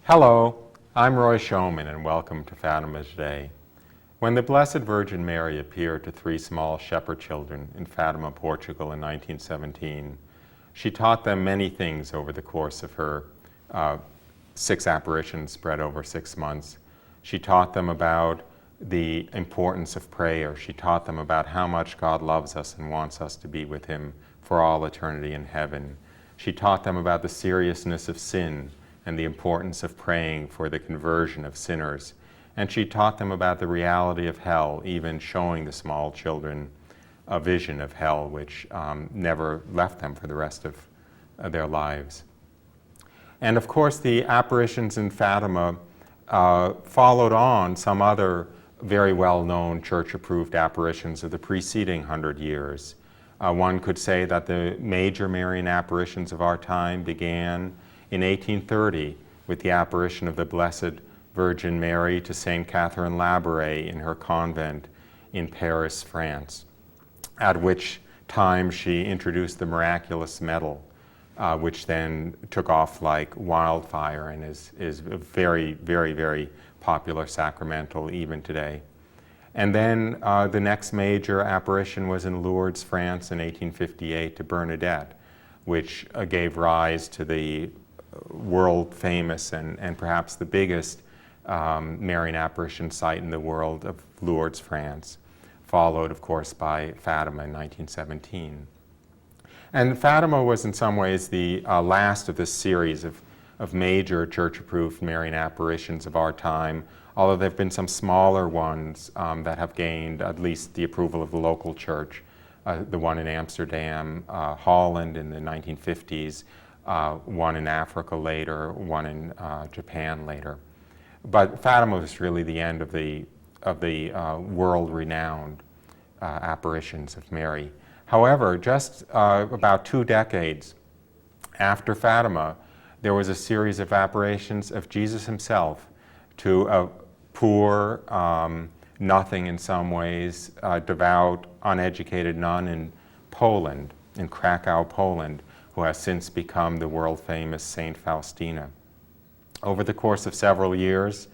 Hello, I'm Roy Showman and welcome to Fatima Today. When the Blessed Virgin Mary appeared to three small shepherd children in Fatima, Portugal in 1917, she taught them many things over the course of her 6 apparitions spread over 6 months. She taught them about the importance of prayer. She taught them about how much God loves us and wants us to be with Him for all eternity in heaven. She taught them about the seriousness of sin and the importance of praying for the conversion of sinners. And she taught them about the reality of hell, even showing the small children a vision of hell which never left them for the rest of their lives. And of course, the apparitions in Fatima followed on some other very well-known church-approved apparitions of the preceding 100 years. One could say that the major Marian apparitions of our time began in 1830 with the apparition of the Blessed Virgin Mary to Saint Catherine Labouré in her convent in Paris, France, at which time she introduced the miraculous medal, which then took off like wildfire and is a very, very, very popular sacramental even today. And then the next major apparition was in Lourdes, France in 1858 to Bernadette, which gave rise to the world famous and perhaps the biggest Marian apparition site in the world of Lourdes, France, followed of course by Fatima in 1917. And Fatima was in some ways the last of this series of major church-approved Marian apparitions of our time, although there have been some smaller ones that have gained at least the approval of the local church. The one in Amsterdam, Holland in the 1950s, one in Africa later, one in Japan later. But Fatima was really the end of the world-renowned apparitions of Mary. However, just about 2 decades after Fatima, there was a series of apparitions of Jesus himself to a poor, nothing in some ways, devout, uneducated nun in Poland, in Krakow, Poland, who has since become the world-famous Saint Faustina. Over the course of several years,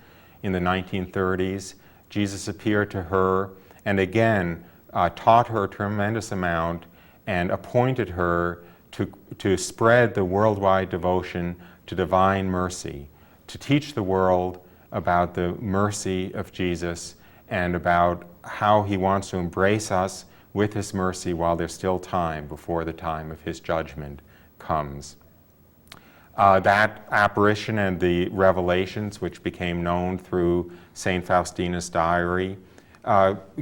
in the 1930s, Jesus appeared to her and again taught her a tremendous amount and appointed her to spread the worldwide devotion to divine mercy, to teach the world about the mercy of Jesus and about how he wants to embrace us with his mercy while there's still time before the time of his judgment comes. That apparition and the revelations, which became known through St. Faustina's diary,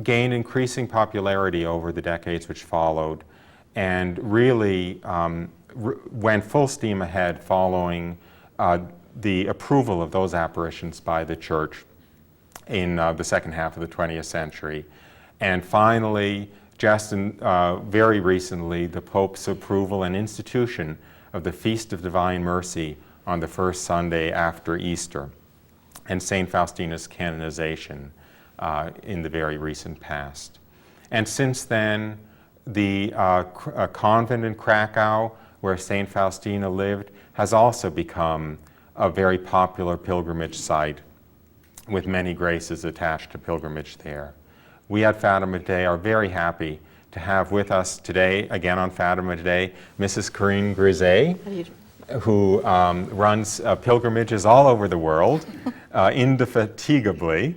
gained increasing popularity over the decades which followed and really went full steam ahead following the approval of those apparitions by the Church in the second half of the 20th century. And finally, just very recently, the Pope's approval and institution of the Feast of Divine Mercy on the first Sunday after Easter, and St. Faustina's canonization in the very recent past. And since then, the convent in Krakow, where St. Faustina lived, has also become a very popular pilgrimage site with many graces attached to pilgrimage there. We at Fatima Today are very happy to have with us today, again on Fatima Today, Mrs. Corinne Grise, who runs pilgrimages all over the world, indefatigably,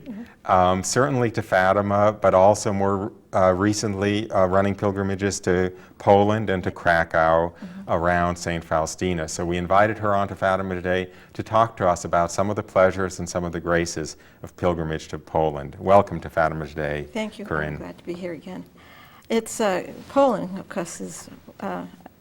certainly to Fatima, but also more recently running pilgrimages to Poland and to Krakow around St. Faustina. So we invited her onto Fatima Today to talk to us about some of the pleasures and some of the graces of pilgrimage to Poland. Welcome to Fatima Today, Thank you. Corinne. I'm glad to be here again. It's Poland, of course, is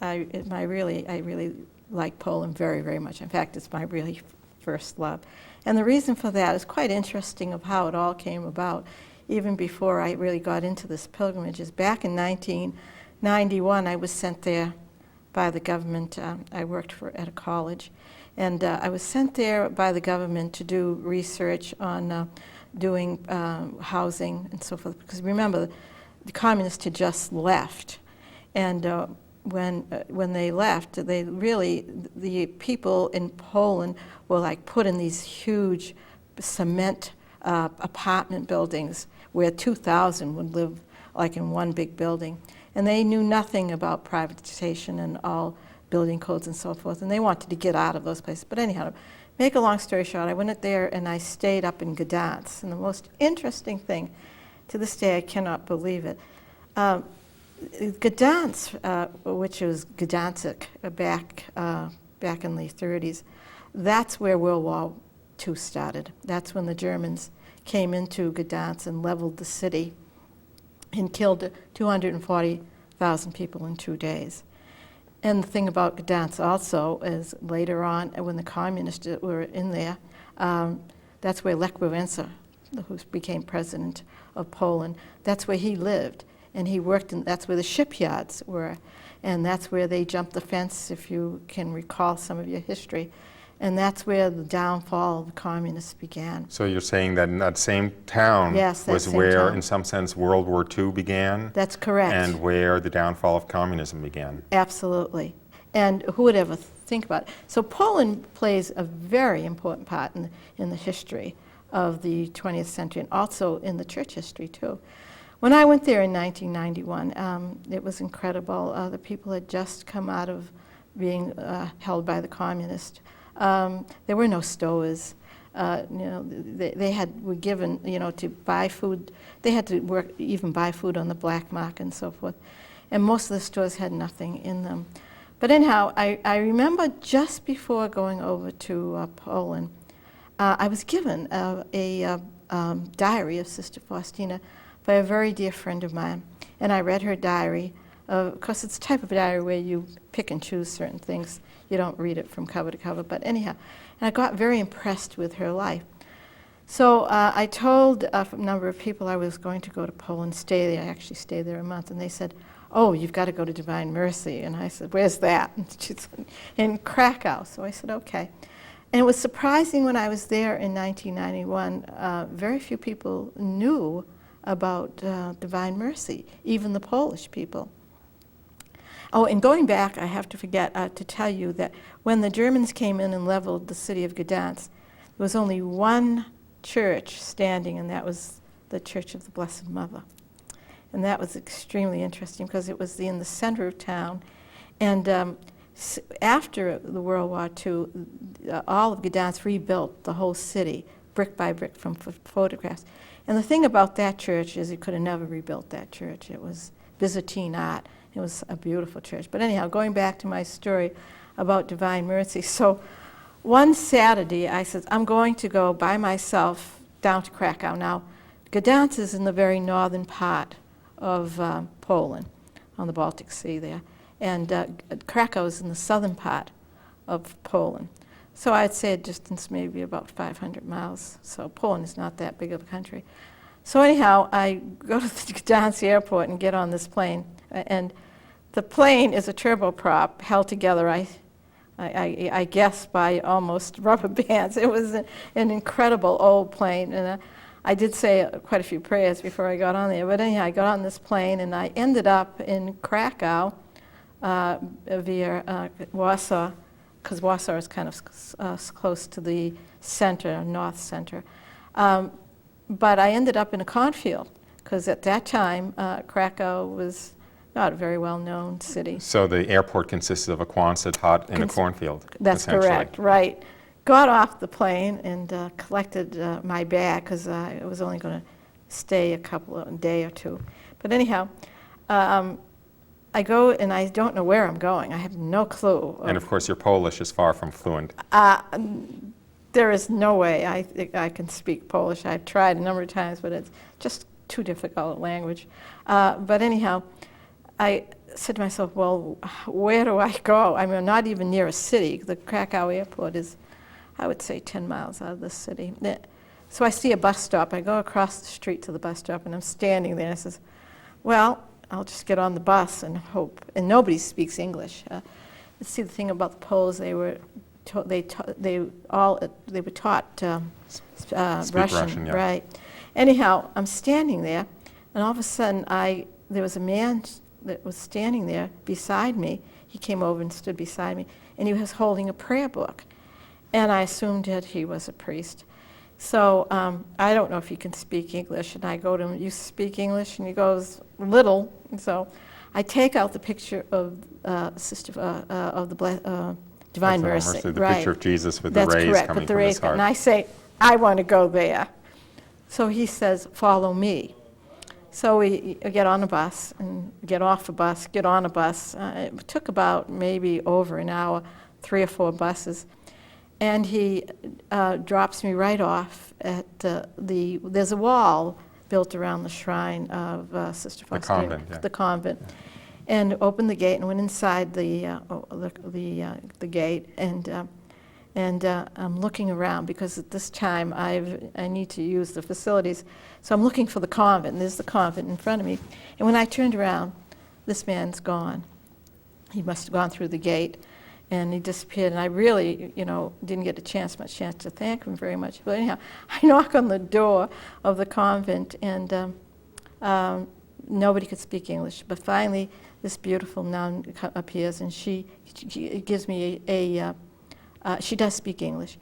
I really like Poland very, very much. In fact, it's my really first love. And the reason for that is quite interesting of how it all came about, even before I really got into this pilgrimage. Is back in 1991, I was sent there by the government. I worked at a college, and I was sent there by the government to do research on doing housing and so forth. Because remember, the communists had just left, and when they left, the people in Poland were like put in these huge cement apartment buildings where 2,000 would live like in one big building. And they knew nothing about privatization and all building codes and so forth, and they wanted to get out of those places. But anyhow, to make a long story short, I went there and I stayed up in Gdansk. And the most interesting thing, to this day I cannot believe it, Gdansk, which was Gdansk back in the 30s, that's where World War II started. That's when the Germans came into Gdansk and leveled the city and killed 240,000 people in 2 days. And the thing about Gdansk also is later on, when the communists were in there, that's where Lech Wałęsa, who became president of Poland, that's where he lived. And he worked in, that's where the shipyards were. And that's where they jumped the fence, if you can recall some of your history. And that's where the downfall of the communists began. So you're saying that in that same town was where, in some sense, World War II began? That's correct. And where the downfall of communism began? Absolutely. And who would ever think about it? So Poland plays a very important part in the history of the 20th century and also in the church history, too. When I went there in 1991, it was incredible. The people had just come out of being held by the communists. There were no stores. They were given, to buy food. They had to work, even buy food on the black market and so forth. And most of the stores had nothing in them. But anyhow, I remember just before going over to Poland, I was given a diary of Sister Faustina by a very dear friend of mine. And I read her diary. Of course, it's the type of diary where you pick and choose certain things. You don't read it from cover to cover, but anyhow. And I got very impressed with her life. So I told a number of people I was going to go to Poland, stay there. I actually stayed there a month, and they said, "Oh, you've got to go to Divine Mercy." And I said, "Where's that?" And she said, "In Krakow." So I said, "Okay." And it was surprising when I was there in 1991, very few people knew about Divine Mercy, even the Polish people. Oh, and going back, I have to forget to tell you that when the Germans came in and leveled the city of Gdansk, there was only one church standing, and that was the Church of the Blessed Mother. And that was extremely interesting because it was in the center of town. And after the World War II, all of Gdansk rebuilt the whole city, brick by brick, from photographs. And the thing about that church is you could have never rebuilt that church. It was Byzantine art. It was a beautiful church. But anyhow, going back to my story about Divine Mercy. So one Saturday, I said, I'm going to go by myself down to Krakow. Now, Gdansk is in the very northern part of Poland, on the Baltic Sea there. And Krakow is in the southern part of Poland. So I'd say a distance maybe about 500 miles. So Poland is not that big of a country. So anyhow, I go to the Gdansk airport and get on this plane. And the plane is a turboprop held together, I guess, by almost rubber bands. It was an incredible old plane. And I did say quite a few prayers before I got on there. But anyhow, I got on this plane and I ended up in Krakow via Warsaw, because Warsaw is kind of close to the center, north center. But I ended up in a cornfield, because at that time, Krakow was not a very well-known city. So the airport consisted of a Quonset hut in a cornfield. That's correct, right. Got off the plane and collected my bag, because I was only going to stay a day or two. But anyhow, I go and I don't know where I'm going. I have no clue. And of course, your Polish is far from fluent. There is no way I can speak Polish. I've tried a number of times, but it's just too difficult a language. But anyhow, I said to myself, well, where do I go? I mean, I'm not even near a city. The Krakow airport is, I would say, 10 miles out of the city. So I see a bus stop. I go across the street to the bus stop, and I'm standing there. And I says, well, I'll just get on the bus and hope. And nobody speaks English. See, the thing about the Poles, they were taught Russian, right? Anyhow, I'm standing there, and all of a sudden, there was a man that was standing there beside me. He came over and stood beside me, and he was holding a prayer book. And I assumed that he was a priest. So I don't know if he can speak English, and I go to him, you speak English? And he goes, little. And so I take out the picture of of the Divine Mercy. The right. picture of Jesus with That's the rays correct, coming with the from rays his heart. And I say, I want to go there. So he says, follow me. So we get on a bus and get off a bus, get on a bus. It took about maybe over an hour, 3 or 4 buses. And he drops me right off at there's a wall built around the shrine of Sister Faustina. Convent, yeah. The convent. Yeah. And opened the gate and went inside the gate. And I'm looking around because at this time I need to use the facilities. So I'm looking for the convent, and there's the convent in front of me. And when I turned around, this man's gone. He must have gone through the gate, and he disappeared. And I really, didn't get much chance to thank him very much. But anyhow, I knock on the door of the convent, and nobody could speak English. But finally, this beautiful nun appears, and she gives me she does speak English.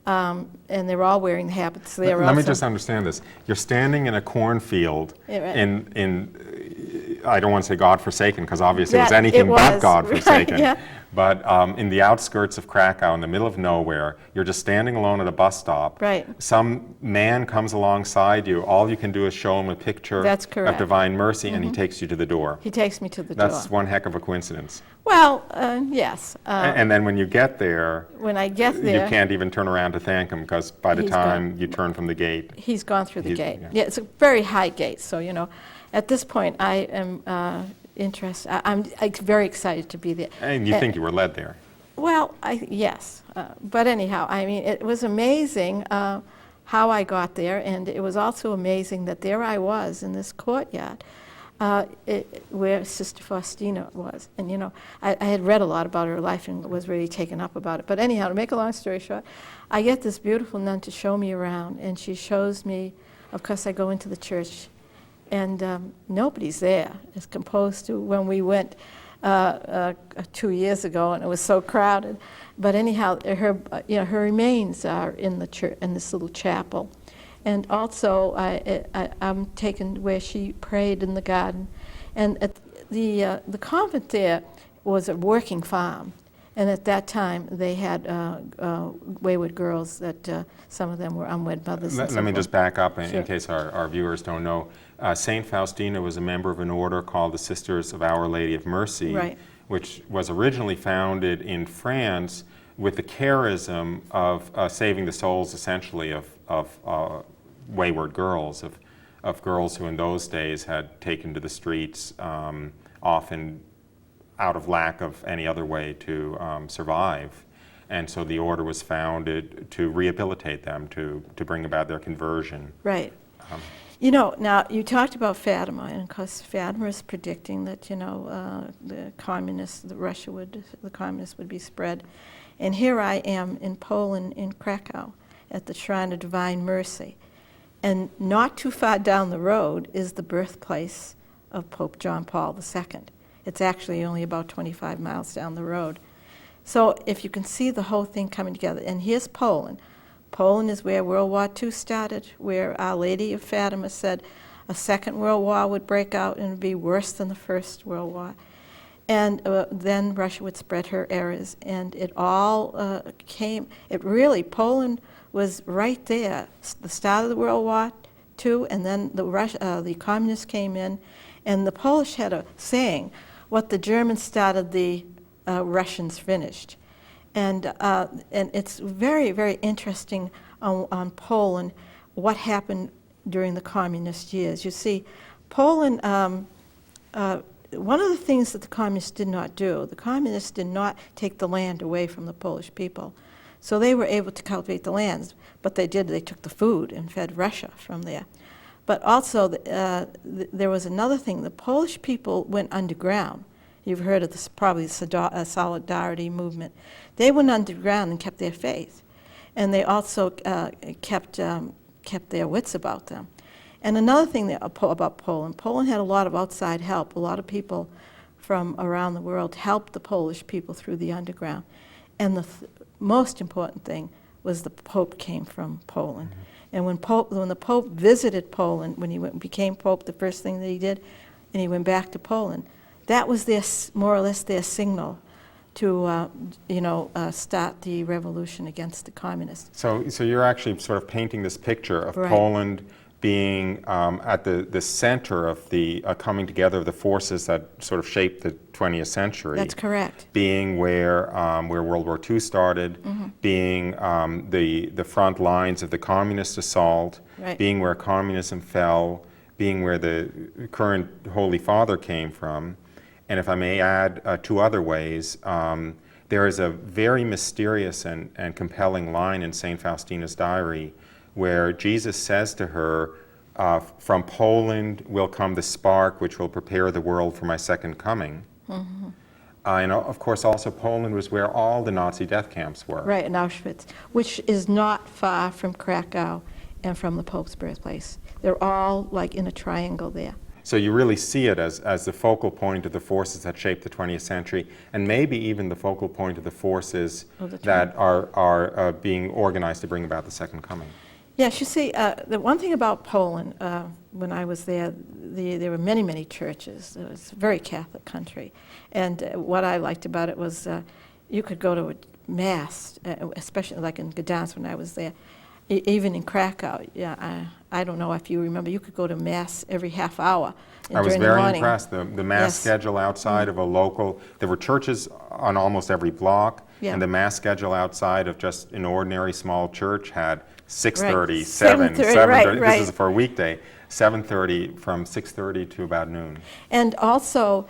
And they're all wearing the habits. Let me just understand this. You're standing in a cornfield in I don't want to say God-forsaken, because obviously it was anything but God-forsaken. Right, yeah. But in the outskirts of Krakow, in the middle of nowhere, you're just standing alone at a bus stop. Right. Some man comes alongside you. All you can do is show him a picture That's correct. of Divine Mercy, and he takes you to the door. He takes me to the door. That's one heck of a coincidence. Well, yes. And then when you get there, when I get there, you can't even turn around to thank him, because by the He's time gone. you turn from the gate, he's gone through the gate. yeah. Yeah, it's a very high gate. So, at this point, I am interested. I'm very excited to be there. and you think you were led there. Well, yes. But anyhow, I mean, it was amazing how I got there, and it was also amazing that there I was in this courtyard where Sister Faustina was. And, I had read a lot about her life and was really taken up about it. But anyhow, to make a long story short, I get this beautiful nun to show me around, and she shows me, of course, I go into the church, and nobody's there as composed to when we went 2 years ago, and it was so crowded. But anyhow, her remains are in the church, in this little chapel. And also, I'm taken where she prayed in the garden. And at the convent there was a working farm. And at that time, they had wayward girls that some of them were unwed mothers. Let me just back up in Sure. case our viewers don't know. Saint Faustina was a member of an order called the Sisters of Our Lady of Mercy, Right. which was originally founded in France with the charism of saving the souls, essentially, of wayward girls, of girls who in those days had taken to the streets, often out of lack of any other way to survive. And so the order was founded to rehabilitate them, to bring about their conversion. Right. Now you talked about Fatima, and of course Fatima is predicting that the communists would be spread, and here I am in Poland, in Krakow, at the Shrine of Divine Mercy, and not too far down the road is the birthplace of Pope John Paul II. It's actually only about 25 miles down the road. So if you can see the whole thing coming together, and here's Poland. Poland is where World War II started, where Our Lady of Fatima said a Second World War would break out and it would be worse than the First World War. And then Russia would spread her errors, and it all Poland was right there, the start of the World War II, and then the communists came in, and the Polish had a saying, what the Germans started, the Russians finished. And it's very, very interesting on Poland, what happened during the communist years. You see, Poland, one of the things that the communists did not do, the communists did not take the land away from the Polish people. So they were able to cultivate the lands, but they took the food and fed Russia from there. But also, there was another thing, the Polish people went underground. You've heard of this, probably the Solidarity movement. They went underground and kept their faith. And they also kept their wits about them. And another thing about Poland, Poland had a lot of outside help. A lot of people from around the world helped the Polish people through the underground. And the most important thing was the Pope came from Poland. And when the Pope visited Poland, when he became Pope, the first thing that he did, and he went back to Poland, that was more or less their signal to start the revolution against the communists. So you're actually sort of painting this picture of Right. Poland being at the center of the coming together of the forces that sort of shaped the 20th century. That's correct. Being where World War II started, being the front lines of the communist assault, Right. being where communism fell, being where the current Holy Father came from. And if I may add two other ways, there is a very mysterious and compelling line in St. Faustina's diary where Jesus says to her, from Poland will come the spark which will prepare the world for my second coming. And of course also Poland was where all the Nazi death camps were. Right, in Auschwitz, which is not far from Krakow and from the Pope's birthplace. They're all like in a triangle there. So you really see it as the focal point of the forces that shaped the 20th century, and maybe even the focal point of the forces that are being organized to bring about the second coming. Yes, you see, the one thing about Poland, when I was there, there were many, many churches. It was a very Catholic country. And what I liked about it was you could go to a mass, especially like in Gdansk when I was there, even in Krakow. Yeah, I don't know if you remember, you could go to mass every half hour I was during the very morning. impressed. The mass Yes. schedule outside of a local, there were churches on almost every block, Yeah. and the mass schedule outside of just an ordinary small church had 6:30, Right. 7, 7:30, 7:30. right. This is for a weekday. 7:30 from 6:30 to about noon. And also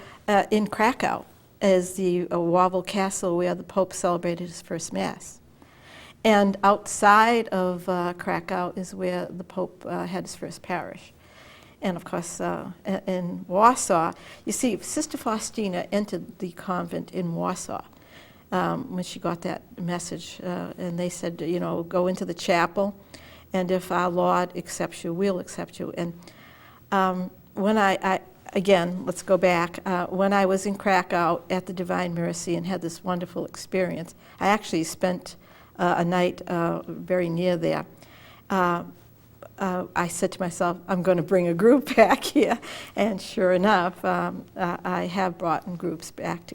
in Krakow is the Wawel Castle where the Pope celebrated his first Mass. And outside of Krakow is where the Pope had his first parish. And of course, in Warsaw, you see, Sister Faustina entered the convent in Warsaw when she got that message. And they said, you know, go into the chapel, and if our Lord accepts you, we'll accept you. And when again, let's go back. When I was in Krakow at the Divine Mercy and had this wonderful experience, I actually spent a night very near there. I said to myself, I'm going to bring a group back here. And sure enough, I have brought in groups back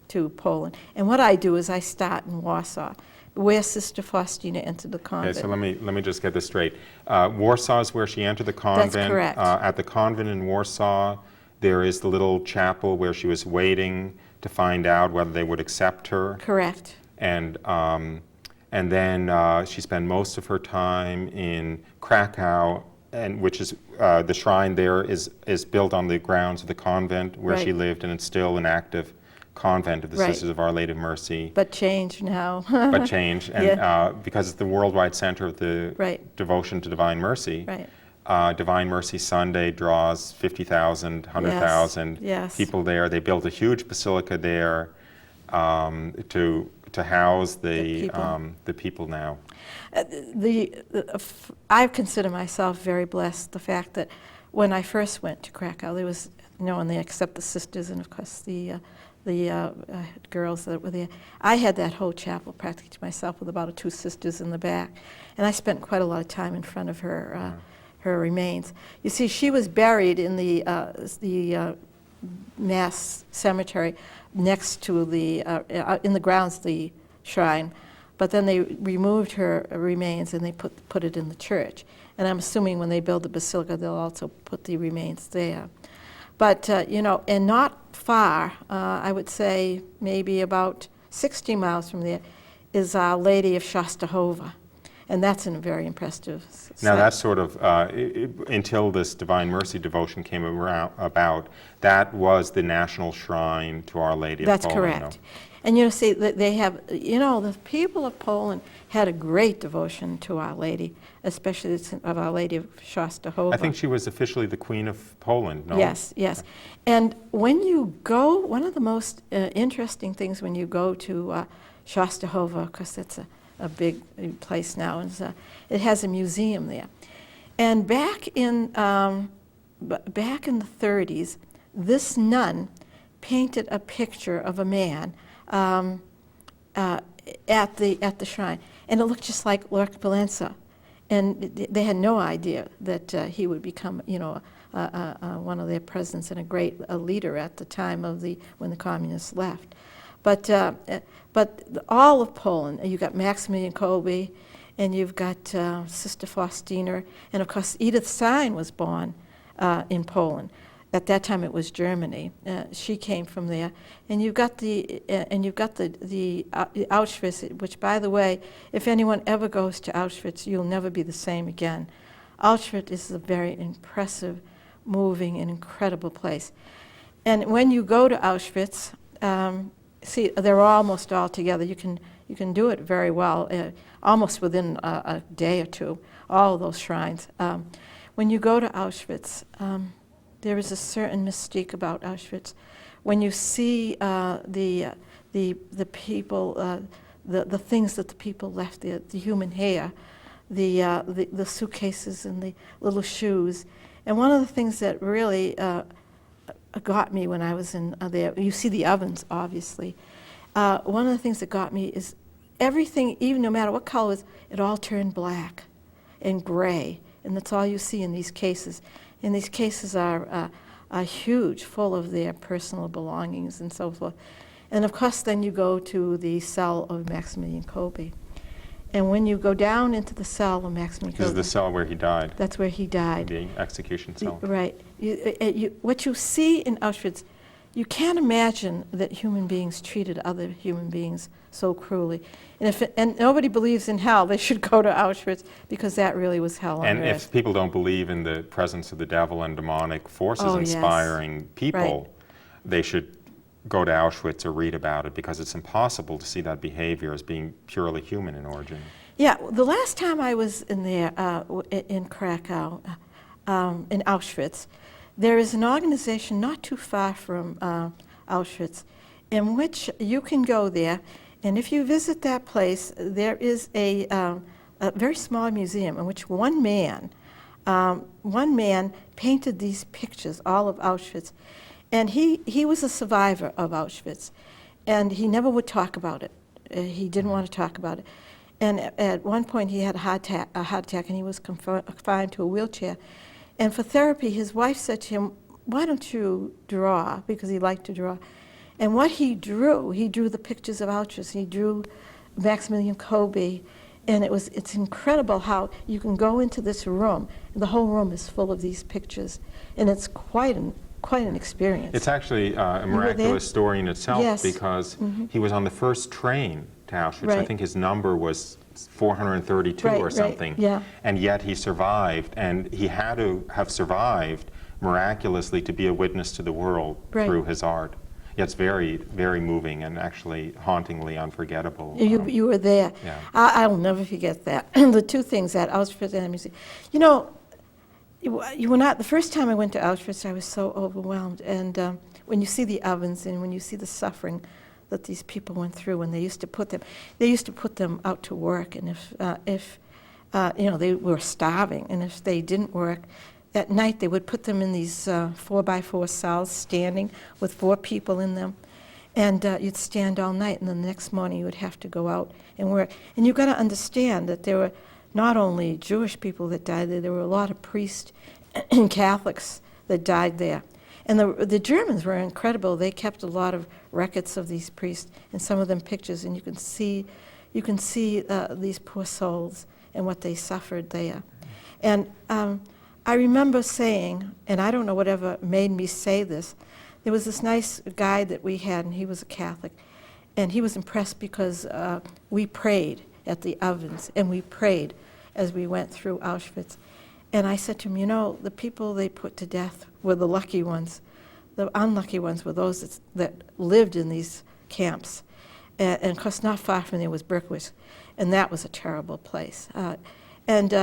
to Poland. And what I do is I start in Warsaw, where Sister Faustina entered the convent. Okay, so let me just get this straight. Warsaw is where she entered the convent. That's correct. At the convent in Warsaw, there is the little chapel where she was waiting to find out whether they would accept her. Correct. And then she spent most of her time in Krakow, and which is the shrine there is built on the grounds of the convent where she Right. lived, and it's still an active convent of the Right. Sisters of Our Lady of Mercy. But changed now. But changed, and Yeah. because it's the worldwide center of the Right. devotion to Divine Mercy. Right. Divine Mercy Sunday draws 50,000, 100,000 Yes. people there. They built a huge basilica there to house the people now. I consider myself very blessed. The fact that when I first went to Krakow, there was no one there except the sisters and of course the girls that were there. I had that whole chapel practically to myself with about 2 sisters in the back, and I spent quite a lot of time in front of her her remains. You see, she was buried in the Mass Cemetery next to the in the grounds of the shrine, but then they removed her remains and they put it in the church. And I'm assuming when they build the basilica, they'll also put the remains there. But you know, and not far, I would say maybe about 60 miles from there, is Our Lady of Shostahova, and that's a very impressive site. Now that's sort of, until this Divine Mercy devotion came about, that was the national shrine to Our Lady of Poland. That's correct. And you know, see, they have, you know, the people of Poland had a great devotion to Our Lady, especially of Our Lady of Shostahova. I think she was officially the Queen of Poland, no? Yes, yes. And when you go, one of the most interesting things when you go to Shostahova, because that's a big place now, and it has a museum there. And back in the 30s, this nun painted a picture of a man at the shrine, and it looked just like Lech Walesa. And they had no idea that he would become, one of their presidents and a leader at the time when the communists left. But all of Poland, you got Maximilian Kolbe, and you've got Sister Faustina, and of course Edith Stein was born in Poland. At that time, it was Germany. She came from there, and you've got the Auschwitz, which, by the way, if anyone ever goes to Auschwitz, you'll never be the same again. Auschwitz is a very impressive, moving, and incredible place. And when you go to Auschwitz, see, they're almost all together. You can do it very well, almost within a day or two. All of those shrines. When you go to Auschwitz. There is a certain mystique about Auschwitz. When you see the people, the things that the people left there, the human hair, the suitcases and the little shoes. And one of the things that really got me when I was in there, you see the ovens, obviously. One of the things that got me is everything, even no matter what color it was, it all turned black and gray. And that's all you see in these cases. And these cases are huge, full of their personal belongings and so forth. And of course, then you go to the cell of Maximilian Kolbe. And when you go down into the cell of Maximilian Kolbe. This is the cell where he died. That's where he died. The execution cell. Right. What you see in Auschwitz, you can't imagine that human beings treated other human beings so cruelly. And nobody believes in hell, they should go to Auschwitz, because that really was hell on earth. And if people don't believe in the presence of the devil and demonic forces inspiring people, they should go to Auschwitz or read about it, because it's impossible to see that behavior as being purely human in origin. Yeah, the last time I was in there, in Krakow, in Auschwitz, there is an organization not too far from Auschwitz in which you can go there, and if you visit that place, there is a very small museum in which one man painted these pictures, all of Auschwitz, and he was a survivor of Auschwitz, and he never would talk about it. He didn't want to talk about it. And at one point he had a heart attack, and he was confined to a wheelchair. And for therapy, his wife said to him, "Why don't you draw?" Because he liked to draw. And what he drew the pictures of Auschwitz. He drew Maximilian Kolbe, and it's incredible how you can go into this room, and the whole room is full of these pictures, and it's quite an experience. It's actually a miraculous story in itself, because he was on the first train to Auschwitz. Right. I think his number was 432 or something. Right, yeah. And yet he survived, and he had to have survived miraculously to be a witness to the world through his art. Yeah, it's very, very moving and actually hauntingly unforgettable. You were there. Yeah. I'll never forget that. The two things at Auschwitz and the museum. You know, you were not, the first time I went to Auschwitz, I was so overwhelmed. And when you see the ovens and when you see the suffering that these people went through, when they used to put them out to work, and if they were starving, and if they didn't work, at night they would put them in these 4x4 cells, standing with 4 people in them, and you'd stand all night, and then the next morning you would have to go out and work. And you've got to understand that there were not only Jewish people that died there were a lot of priests and Catholics that died there. And the Germans were incredible. They kept a lot of records of these priests, and some of them pictures, and you can see these poor souls and what they suffered there. And I remember saying, and I don't know whatever made me say this, there was this nice guy that we had, and he was a Catholic, and he was impressed because we prayed at the ovens, and we prayed as we went through Auschwitz. And I said to him, the people they put to death were the lucky ones. The unlucky ones were those that lived in these camps. And of course, not far from there was Berkowitz, and that was a terrible place. And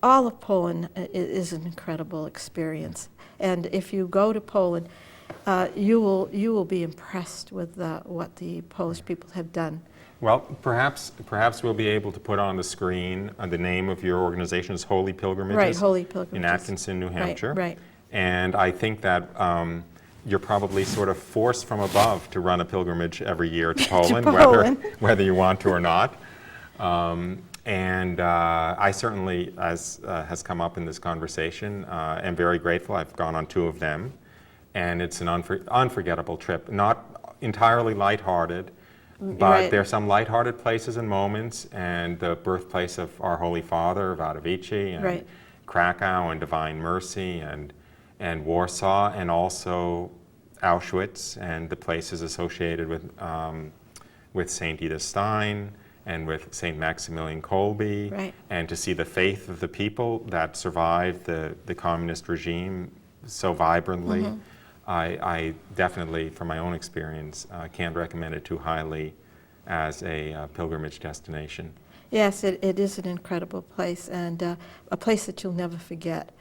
all of Poland is an incredible experience. And if you go to Poland, you will be impressed with what the Polish people have done. Well, perhaps we'll be able to put on the screen the name of your organization is Holy Pilgrimages. Right, Holy Pilgrimages. In Atkinson, New Hampshire. Right. And I think that you're probably sort of forced from above to run a pilgrimage every year to Poland, whether you want to or not. And I certainly, as has come up in this conversation, am very grateful. I've gone on 2 of them, and it's an unforgettable trip. Not entirely lighthearted, but there are some lighthearted places and moments, and the birthplace of our Holy Father, Wadowice, and Krakow, and Divine Mercy, and Warsaw, and also Auschwitz, and the places associated with St. Edith Stein, and with St. Maximilian Kolbe, and to see the faith of the people that survived the communist regime so vibrantly. I definitely, from my own experience, can't recommend it too highly as a pilgrimage destination. Yes, it is an incredible place, and a place that you'll never forget.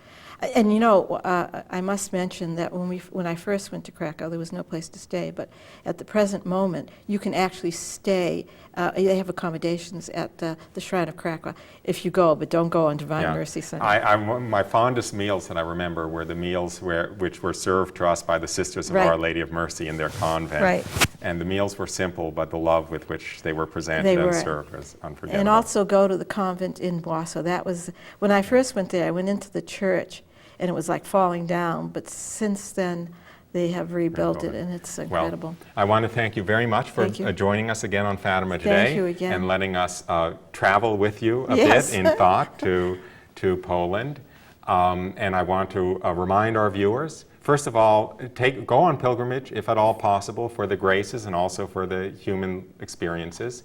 And you know, I must mention that when I first went to Krakow, there was no place to stay, but at the present moment, you can actually stay. They have accommodations at the Shrine of Krakow if you go, but don't go on Divine Mercy Sunday. My fondest meals that I remember were the meals which were served to us by the Sisters of Our Lady of Mercy in their convent. And the meals were simple, but the love with which they were presented and served was unforgettable. And also go to the convent in Warsaw. That was, when I first went there, I went into the church, and it was like falling down, but since then they have rebuilt it, and it's incredible. Well, I want to thank you very much for joining us again on Fatima today. Thank you again. And letting us travel with you a bit in thought to Poland. And I want to remind our viewers, first of all, go on pilgrimage, if at all possible, for the graces and also for the human experiences.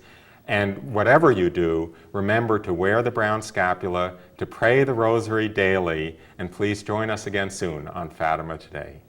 And whatever you do, remember to wear the brown scapula, to pray the rosary daily, and please join us again soon on Fatima Today.